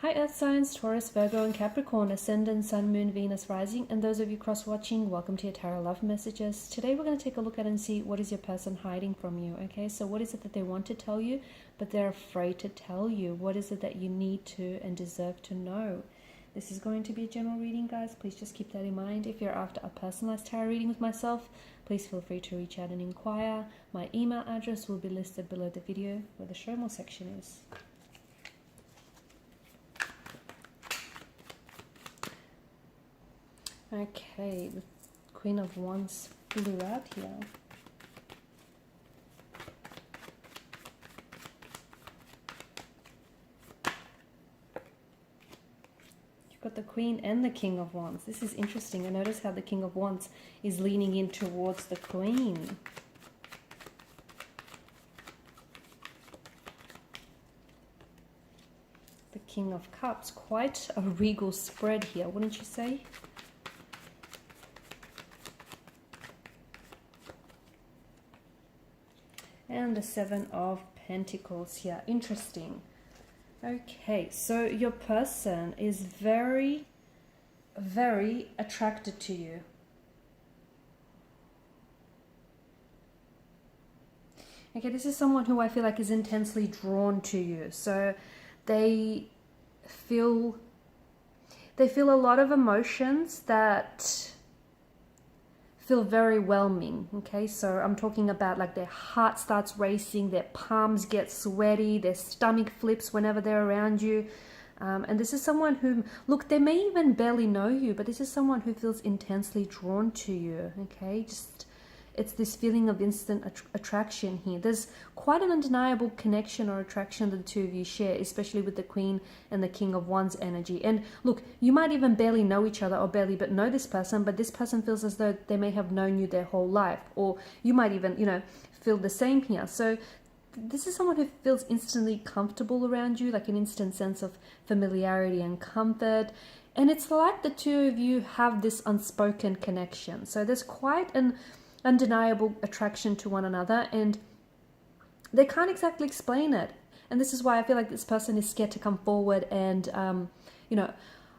Hi Earth signs, Taurus, Virgo and Capricorn, Ascendant, Sun, Moon, Venus, Rising, and those of you cross-watching, welcome to your Tarot Love Messages. Today we're going to take a look at and see what is your person hiding from you, okay? So what is it that they want to tell you, but they're afraid to tell you? What is it that you need to and deserve to know? This is going to be a general reading, guys. Please just keep that in mind. If you're after a personalized tarot reading with myself, please feel free to reach out and inquire. My email address will be listed below the video where the show more section is. Okay, the Queen of Wands flew out here. You've got the Queen and the King of Wands. This is interesting. I notice how the King of Wands is leaning in towards the Queen. The King of Cups. Quite a regal spread here, wouldn't you say? And the Seven of Pentacles here. Interesting. Okay, so your person is very, very attracted to you. Okay, this is someone who I feel like is intensely drawn to you. So they feel a lot of emotions that feel very whelming. Okay, so I'm talking about like their heart starts racing, their palms get sweaty, their stomach flips whenever they're around you. And this is someone who, look, they may even barely know you, but this is someone who feels intensely drawn to you. Okay, just it's this feeling of instant attraction here. There's quite an undeniable connection or attraction that the two of you share, especially with the Queen and the King of Wands energy. And look, you might even barely know each other or barely but know this person, but this person feels as though they may have known you their whole life, or you might even, feel the same here. So this is someone who feels instantly comfortable around you, like an instant sense of familiarity and comfort. And it's like the two of you have this unspoken connection. So there's quite an undeniable attraction to one another, and they can't exactly explain it. And this is why I feel like this person is scared to come forward and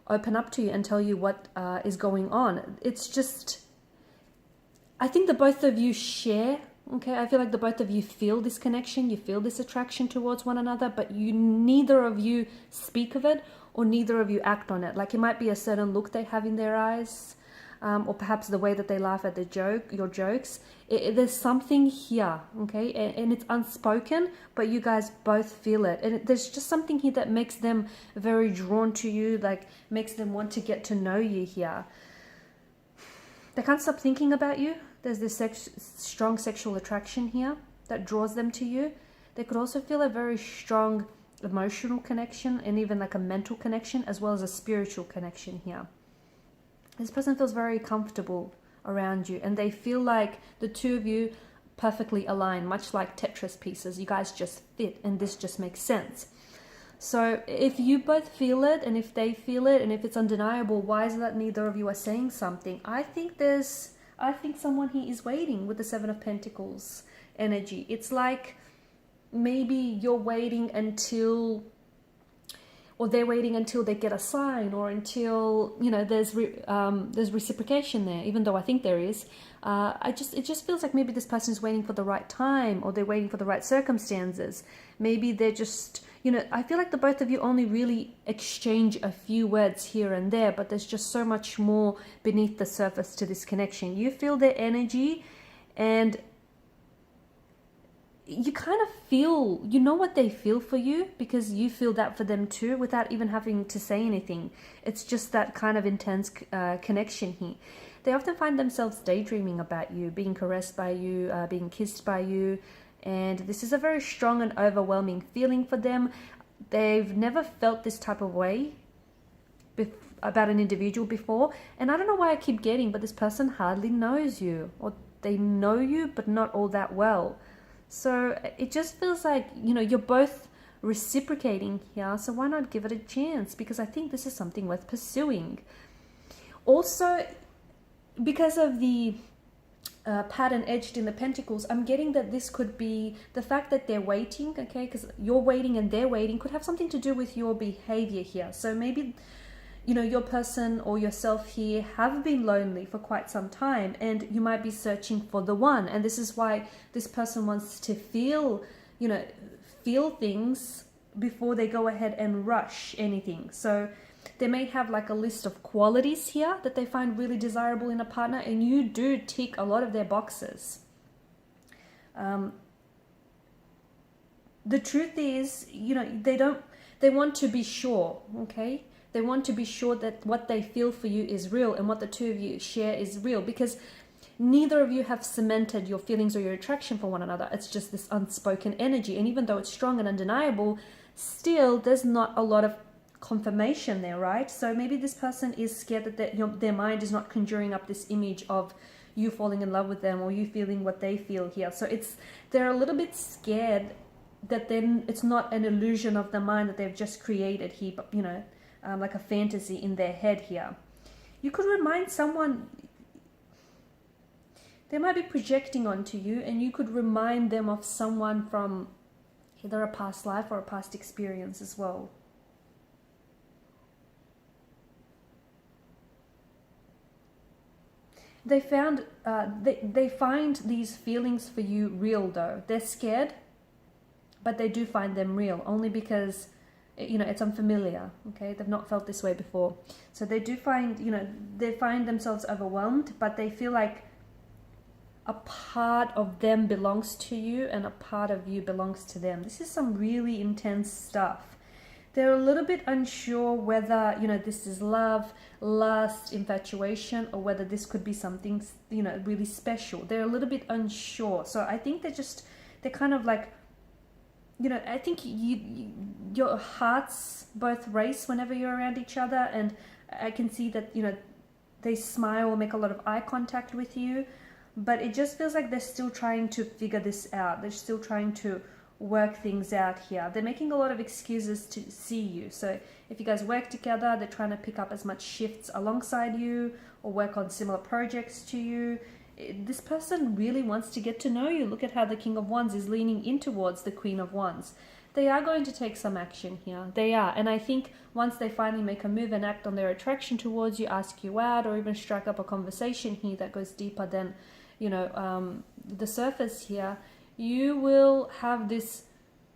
open up to you and tell you what is going on. It's just, I think the both of you share, okay, I feel like the both of you feel this connection, you feel this attraction towards one another, but neither of you speak of it, or neither of you act on it. Like it might be a certain look they have in their eyes, or perhaps the way that they laugh at your jokes. There's something here, okay, and it's unspoken, but you guys both feel it. And there's just something here that makes them very drawn to you, like makes them want to get to know you here. They can't stop thinking about you. There's this strong sexual attraction here that draws them to you. They could also feel a very strong emotional connection and even like a mental connection, as well as a spiritual connection here. This person feels very comfortable around you, and they feel like the two of you perfectly align, much like Tetris pieces. You guys just fit, and this just makes sense. So if you both feel it, and if they feel it, and if it's undeniable, why is it that neither of you are saying something? I think someone here is waiting with the Seven of Pentacles energy. It's like maybe you're waiting until, or they're waiting until they get a sign, or until there's reciprocation there, even though I think there is. It just feels like maybe this person is waiting for the right time, or they're waiting for the right circumstances. Maybe they're just, I feel like the both of you only really exchange a few words here and there, but there's just so much more beneath the surface to this connection. You feel their energy, and you kind of feel, what they feel for you, because you feel that for them too, without even having to say anything. It's just that kind of intense connection here. They often find themselves daydreaming about you, being caressed by you, being kissed by you, and this is a very strong and overwhelming feeling for them. They've never felt this type of way about an individual before, and I don't know why I keep getting, but this person hardly knows you, or they know you but not all that well. So it just feels like, you're both reciprocating here. So why not give it a chance? Because I think this is something worth pursuing. Also, because of the pattern edged in the pentacles, I'm getting that this could be the fact that they're waiting, okay, because you're waiting and they're waiting, could have something to do with your behavior here. So maybe, you know, your person or yourself here have been lonely for quite some time, and you might be searching for the one. And this is why this person wants to feel, you know, feel things before they go ahead and rush anything. So they may have like a list of qualities here that they find really desirable in a partner, and you do tick a lot of their boxes. The truth is, you know, they want to be sure, okay? They want to be sure that what they feel for you is real and what the two of you share is real, because neither of you have cemented your feelings or your attraction for one another. It's just this unspoken energy. And even though it's strong and undeniable, still there's not a lot of confirmation there, right? So maybe this person is scared that their mind is not conjuring up this image of you falling in love with them or you feeling what they feel here. So they're a little bit scared that then it's not an illusion of the mind that they've just created here, but, you know, like a fantasy in their head here. You could remind someone, they might be projecting onto you, and you could remind them of someone from either a past life or a past experience as well. They find these feelings for you real though. They're scared, but they do find them real, only because, you know, it's unfamiliar, okay? They've not felt this way before. So they do find, you know, they find themselves overwhelmed, but they feel like a part of them belongs to you and a part of you belongs to them. This is some really intense stuff. They're a little bit unsure whether, you know, this is love, lust, infatuation, or whether this could be something, you know, really special. They're a little bit unsure. So I think they're kind of like, you know, I think your hearts both race whenever you're around each other, and I can see that, you know, they smile or make a lot of eye contact with you, but it just feels like they're still trying to figure this out. They're still trying to work things out here. They're making a lot of excuses to see you. So if you guys work together, they're trying to pick up as much shifts alongside you or work on similar projects to you. This person really wants to get to know you. Look at how the King of Wands is leaning in towards the Queen of Wands. They are going to take some action here. They are. And I think once they finally make a move and act on their attraction towards you, ask you out, or even strike up a conversation here that goes deeper than, you know, the surface here, you will have this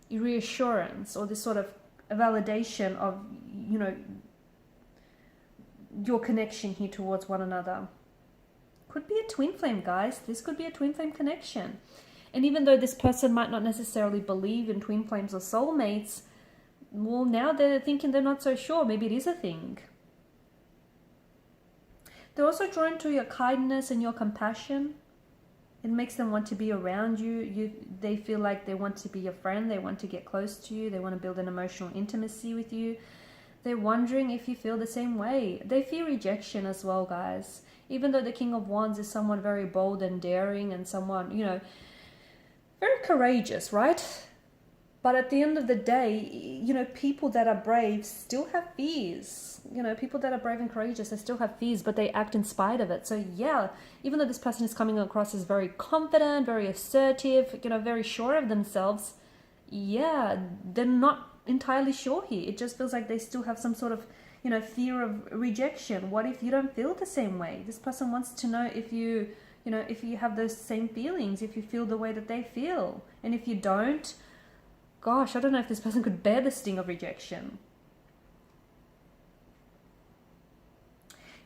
reassurance or this sort of validation of, you know, your connection here towards one another. Could be a twin flame, guys. This could be a twin flame connection. And even though this person might not necessarily believe in twin flames or soulmates, well, now they're thinking they're not so sure. Maybe it is a thing. They're also drawn to your kindness and your compassion. It makes them want to be around you. They feel like they want to be your friend. They want to get close to you. They want to build an emotional intimacy with you. They're wondering if you feel the same way. They fear rejection as well, guys. Even though the King of Wands is someone very bold and daring and someone, you know, very courageous, right? But at the end of the day, you know, people that are brave still have fears. You know, people that are brave and courageous, they still have fears, but they act in spite of it. So yeah, even though this person is coming across as very confident, very assertive, you know, very sure of themselves, yeah, they're not entirely sure here. It just feels like they still have some sort of, you know, fear of rejection. What if you don't feel the same way? This person wants to know if you know, if you have those same feelings, if you feel the way that they feel. And if you don't, gosh, I don't know if this person could bear the sting of rejection.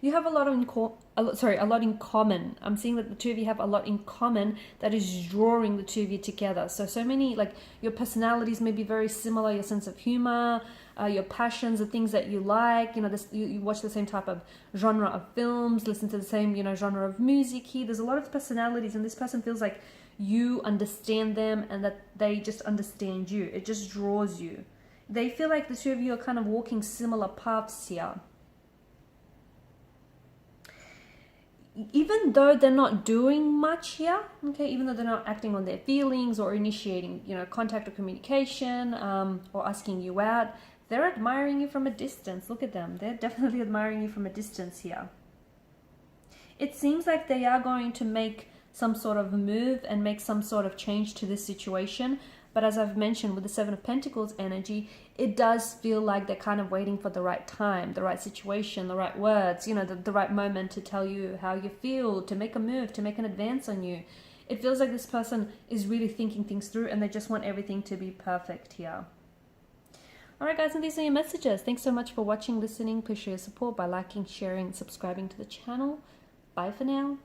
You have a lot in common. I'm seeing that the two of you have a lot in common that is drawing the two of you together. So many, like, your personalities may be very similar, your sense of humor, your passions, the things that you like, you know, you watch the same type of genre of films, listen to the same, you know, genre of music here. There's a lot of personalities, and this person feels like you understand them and that they just understand you. It just draws you. They feel like the two of you are kind of walking similar paths here. Even though they're not doing much here, okay, even though they're not acting on their feelings or initiating, you know, contact or communication, or asking you out, they're admiring you from a distance. Look at them. They're definitely admiring you from a distance here. It seems like they are going to make some sort of move and make some sort of change to this situation. But as I've mentioned with the Seven of Pentacles energy, it does feel like they're kind of waiting for the right time, the right situation, the right words, you know, the right moment to tell you how you feel, to make a move, to make an advance on you. It feels like this person is really thinking things through and they just want everything to be perfect here. Alright guys, and these are your messages. Thanks so much for watching, listening. Please show your support by liking, sharing, subscribing to the channel. Bye for now.